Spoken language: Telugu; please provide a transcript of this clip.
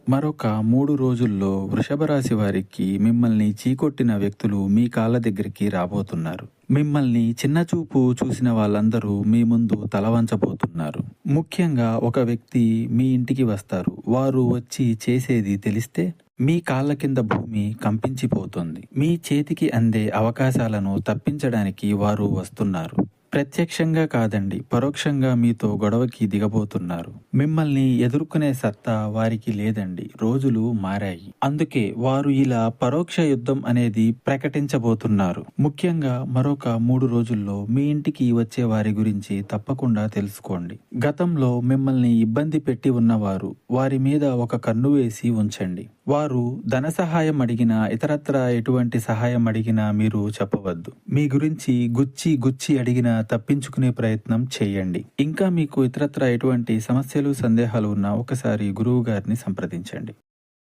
మరొక 3 రోజుల్లో వృషభ రాశి వారికి మిమ్మల్ని చీకొట్టిన వ్యక్తులు మీ కాళ్ళ దగ్గరికి రాబోతున్నారు. మిమ్మల్ని చిన్నచూపు చూసిన వాళ్ళందరూ మీ ముందు తల వంచబోతున్నారు. ముఖ్యంగా ఒక వ్యక్తి మీ ఇంటికి వస్తారు. వారు వచ్చి చేసేది తెలిస్తే మీ కాళ్ళ కింద భూమి కంపించిపోతుంది. మీ చేతికి అందే అవకాశాలను తప్పించడానికి వారు వస్తున్నారు. ప్రత్యక్షంగా కాదండి, పరోక్షంగా మీతో గొడవకి దిగబోతున్నారు. మిమ్మల్ని ఎదుర్కొనే సత్తా వారికి లేదండి. రోజులు మారాయి. అందుకే వారు ఇలా పరోక్ష యుద్ధం అనేది ప్రకటించబోతున్నారు. ముఖ్యంగా మరొక 3 రోజుల్లో మీ ఇంటికి వచ్చే వారి గురించి తప్పకుండా తెలుసుకోండి. గతంలో మిమ్మల్ని ఇబ్బంది పెట్టి ఉన్నవారు, వారి మీద ఒక కన్ను వేసి ఉంచండి. వారు ధన సహాయం అడిగినా, ఇతరత్రా ఎటువంటి సహాయం అడిగినా మీరు చెప్పవద్దు. మీ గురించి గుచ్చి అడిగినా తప్పించుకునే ప్రయత్నం చేయండి. ఇంకా మీకు ఇతరత్రా ఎటువంటి సమస్యలు, సందేహాలు ఉన్నా ఒకసారి గురువు గారిని సంప్రదించండి.